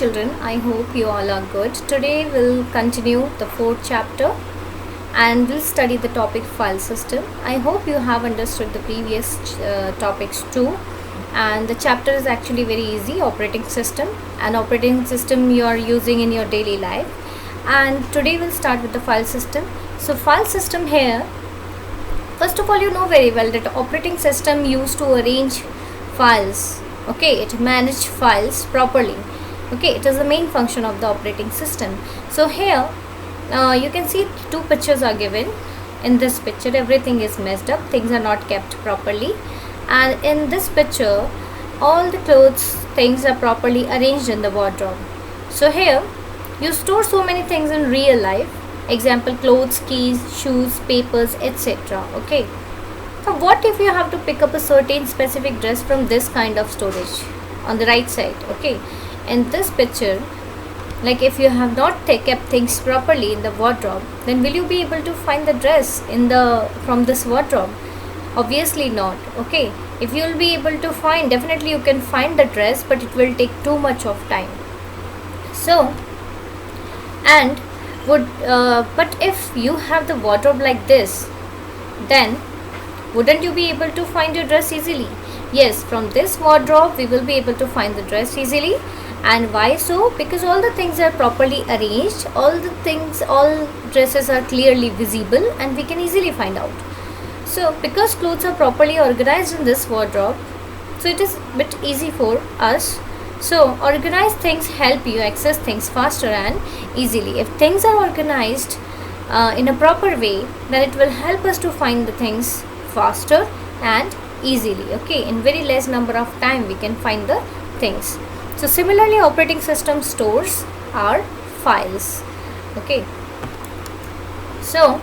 children, I hope you all are good. Today we'll continue the fourth chapter and we'll study the topic file system. I hope you have understood the previous topics too, and the chapter is actually very easy. Operating system, an operating system you are using in your daily life, and today we'll start with the file system. So file system here, first of all, you know very well that operating system used to arrange files. Okay, it managed files properly. Okay, it is the main function of the operating system. So here you can see two pictures are given. In this picture everything is messed up, things are not kept properly, and in this picture all the clothes things are properly arranged in the wardrobe. So here you store so many things in real life, example clothes, keys, shoes, papers, etc. Okay, so what if you have to pick up a certain specific dress from this kind of storage on the right side? Okay, in this picture, like if you have not kept things properly in the wardrobe, then will you be able to find the dress from this wardrobe? Obviously not. Okay, if you will be able to find, definitely you can find the dress, but it will take too much of time. So but if you have the wardrobe like this, then wouldn't you be able to find your dress easily? Yes, from this wardrobe we will be able to find the dress easily. And why so? Because all the things are properly arranged, all dresses are clearly visible and we can easily find out. So because clothes are properly organized in this wardrobe, so it is a bit easy for us. So organized things help you access things faster and easily. If things are organized in a proper way, then it will help us to find the things faster and easily. Okay, in very less number of time we can find the things. So similarly, operating system stores our files. Okay, so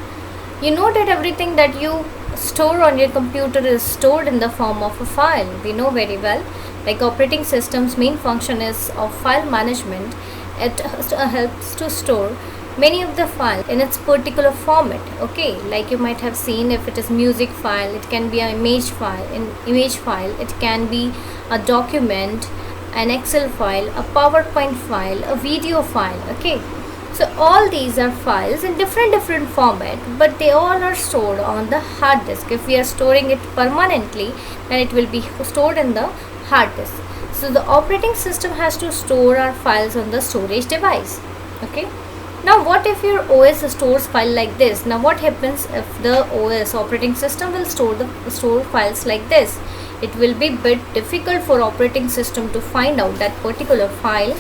you know that everything that you store on your computer is stored in the form of a file. We know very well, like operating system's main function is of file management. It helps to store many of the files in its particular format. Okay, like you might have seen, if it is music file, it can be an image file, it can be a document, an Excel file, a PowerPoint file, a video file. Okay, so all these are files in different format, but they all are stored on the hard disk. If we are storing it permanently, then it will be stored in the hard disk. So the operating system has to store our files on the storage device. Okay, now what if your OS stores file like this? Now what happens if the OS operating system will store files like this? It will be bit difficult for operating system to find out that particular file,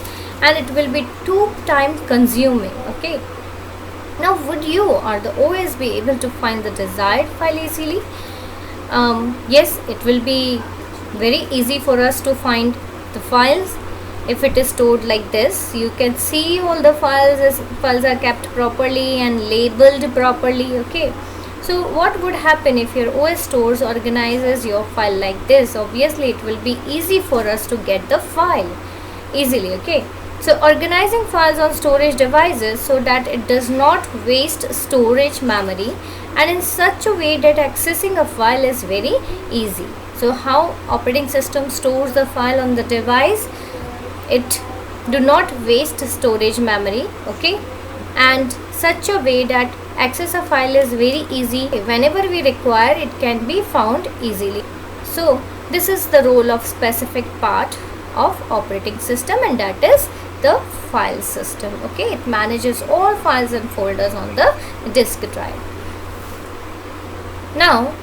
and it will be too time consuming. Okay, now would you or the OS be able to find the desired file easily? Yes, it will be very easy for us to find the files if it is stored like this. You can see all the files are kept properly and labeled properly. Okay, so what would happen if your OS stores organizes your file like this? Obviously it will be easy for us to get the file easily. Okay, so organizing files on storage devices so that it does not waste storage memory, and in such a way that accessing a file is very easy. So how operating system stores the file on the device? It do not waste storage memory. Okay, and such a way that access a file is very easy. Whenever we require, it can be found easily. So this is the role of specific part of operating system, and that is the file system. Okay, it manages all files and folders on the disk drive. Now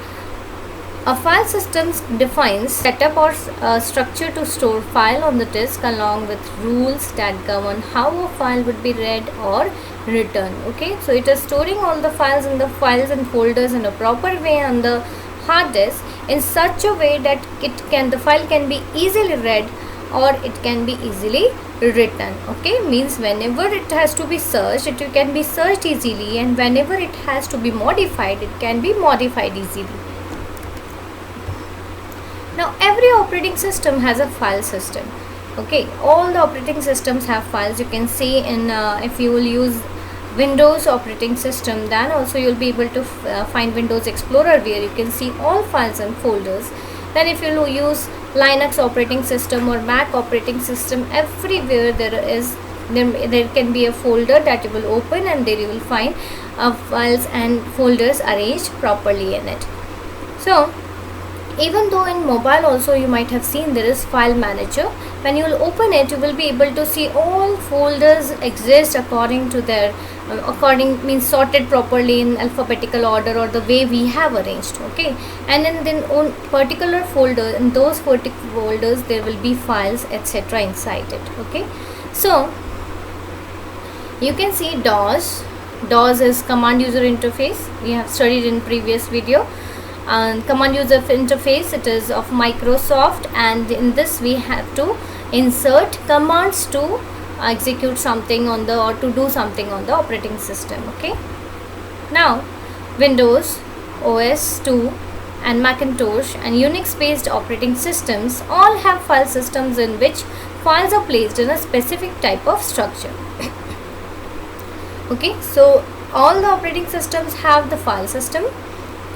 a file system defines setup or structure to store file on the disk, along with rules that govern how a file would be read or written. Okay, so it is storing all the files in the files and folders in a proper way on the hard disk in such a way that the file can be easily read or it can be easily written. Okay, means whenever it has to be searched, it can be searched easily, and whenever it has to be modified, it can be modified easily. Now every operating system has a file system. Okay, all the operating systems have files. You can see in if you will use Windows operating system, then also you will be able to find Windows Explorer, where you can see all files and folders Then if you use Linux operating system or Mac operating system, everywhere there can be a folder that you will open, and there you will find files and folders arranged properly in it. So even though in mobile also you might have seen there is file manager, when you will open it you will be able to see all folders exist according to their means sorted properly in alphabetical order or the way we have arranged. Okay, and then on particular folder, in those particular folders there will be files etc inside it. Okay, so you can see DOS is command user interface. We have studied in previous video. And command user interface, it is of Microsoft, and in this we have to insert commands to execute something on the, or to do something on the operating system. Okay, now Windows, OS 2 and Macintosh and Unix based operating systems all have file systems in which files are placed in a specific type of structure. Okay, so all the operating systems have the file system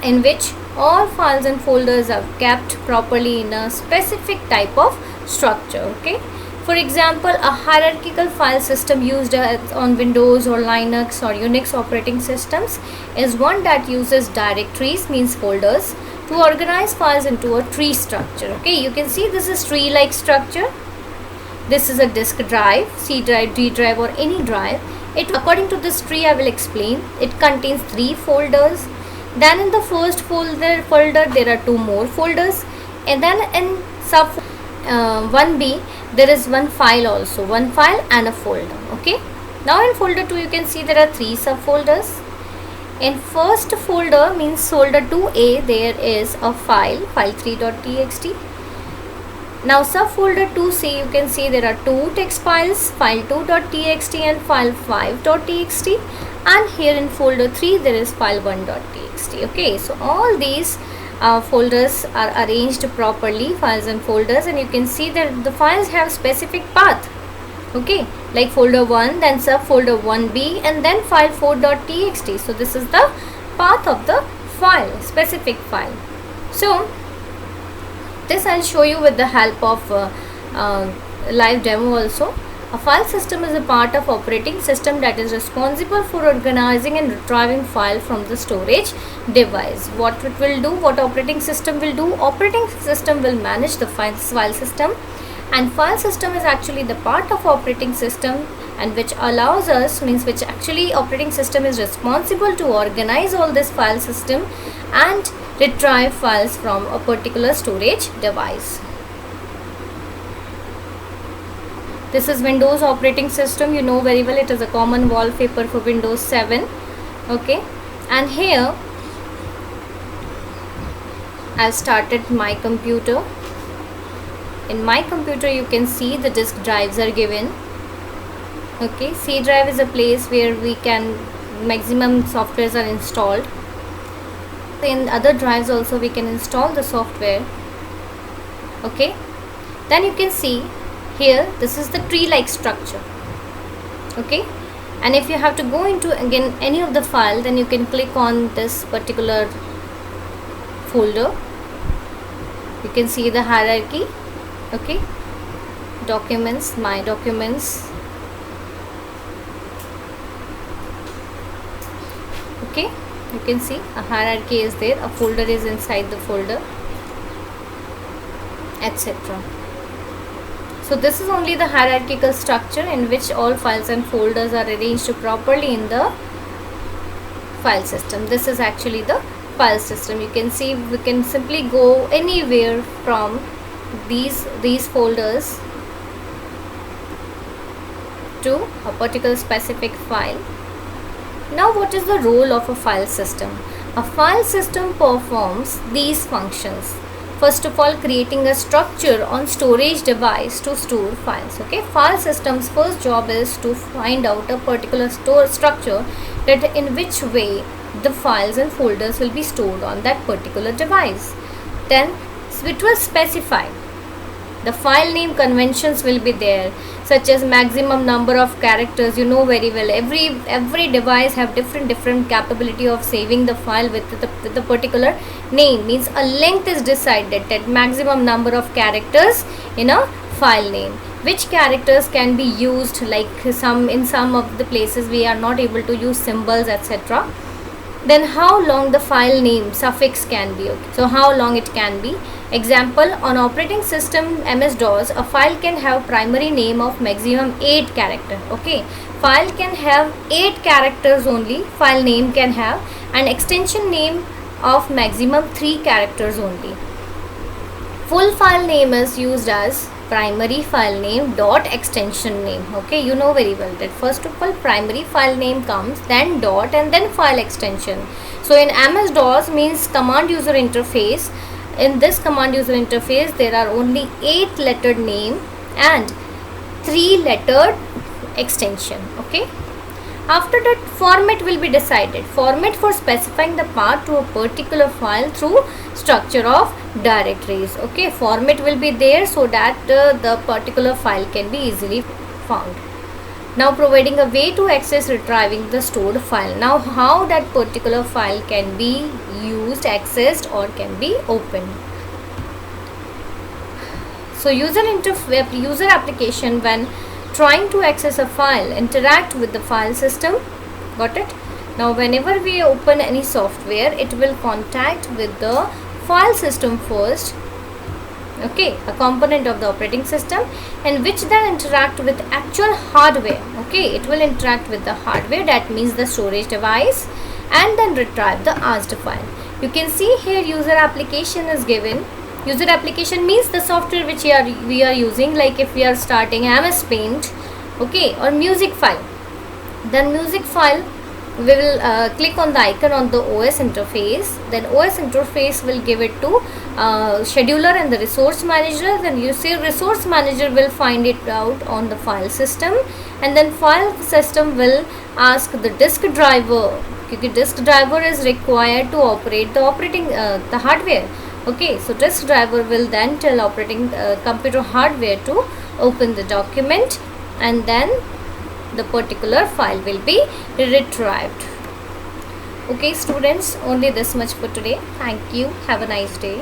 in which all files and folders are kept properly in a specific type of structure. Okay, for example, a hierarchical file system used on Windows or Linux or Unix operating systems is one that uses directories, means folders, to organize files into a tree structure. Okay, you can see this is tree like structure. This is a disk drive, C drive, D drive or any drive. It, according to this tree I will explain, it contains 3 folders. Then in the first folder there are 2 more folders, and then in sub 1b there is one file also, one file and a folder. Okay, now in folder 2 you can see there are 3 subfolders. In first folder, means folder 2a, there is a file 3.txt. Now subfolder 2c, you can see there are 2 text files, file2.txt and file5.txt, and here in folder 3 there is file1.txt. okay, so all these folders are arranged properly, files and folders, and you can see that the files have specific path. Okay, like folder 1, then subfolder 1b, and then file4.txt. so this is the path of the file, specific file. So this I'll show you with the help of live demo also. A file system is a part of operating system that is responsible for organizing and retrieving file from the storage device. What it will do, what operating system will do? Operating system will manage the file system, and file system is actually the part of operating system and which allows us, means which actually operating system is responsible to organize all this file system and retrieve files from a particular storage device. This is Windows operating system. You know very well, it is a common wallpaper for Windows 7. Okay, and here I've started my computer. In my computer you can see the disk drives are given. Okay, C drive is a place where we can maximum softwares are installed. In other drives also we can install the software. Okay, then you can see here this is the tree like structure. Okay, and if you have to go into again any of the file, then you can click on this particular folder. You can see the hierarchy. Okay, documents, my documents. Okay, you can see a hierarchy is there, a folder is inside the folder, etc. So this is only the hierarchical structure in which all files and folders are arranged properly in the file system. This is actually the file system. You can see we can simply go anywhere from these folders to a particular specific file. Now what is the role of a file system? A file system performs these functions. First of all, creating a structure on storage device to store files. Okay, file system's first job is to find out a particular structure that in which way the files and folders will be stored on that particular device. Then it will specify The file name conventions will be there, such as maximum number of characters. You know very well, every device have different capability of saving the file with the particular name. Means a length is decided, that maximum number of characters in a file name. Which characters can be used, like in some of the places we are not able to use symbols, etc. Then how long the file name suffix can be. Okay, so how long it can be. Example, on operating system MS-DOS, a file can have primary name of maximum 8 character. Okay, file can have 8 characters only, file name can have, and extension name of maximum 3 characters only. Full file name is used as primary file name dot extension name. Okay, you know very well that first of all primary file name comes, then dot, and then file extension. So in MS-DOS means command user interface. In this command user interface there are only 8 lettered name and 3 lettered extension. Okay, after that format will be decided. Format for specifying the path to a particular file through structure of directories. Okay, format will be there so that the particular file can be easily found. Now providing a way to access retrieving the stored file. Now how that particular file can be used, accessed, or can be opened. So user application, when trying to access a file, interact with the file system. Got it? Now whenever we open any software, it will contact with the file system first. Okay, a component of the operating system, and which then interact with actual hardware. Okay, it will interact with the hardware, that means the storage device, and then retrieve the asked file. You can see here user application is given. User application means the software which we are using, like if we are starting MS Paint, okay, or music file. Then music file, we will click on the icon on the OS interface. Then OS interface will give it to scheduler and the resource manager. Then you see resource manager will find it out on the file system, and then file system will ask the disk driver, because disk driver is required to operate the hardware. Okay, so disk driver will then tell operating computer hardware to open the document, and then the particular file will be retrieved. Okay students, only this much for today. Thank you. Have a nice day.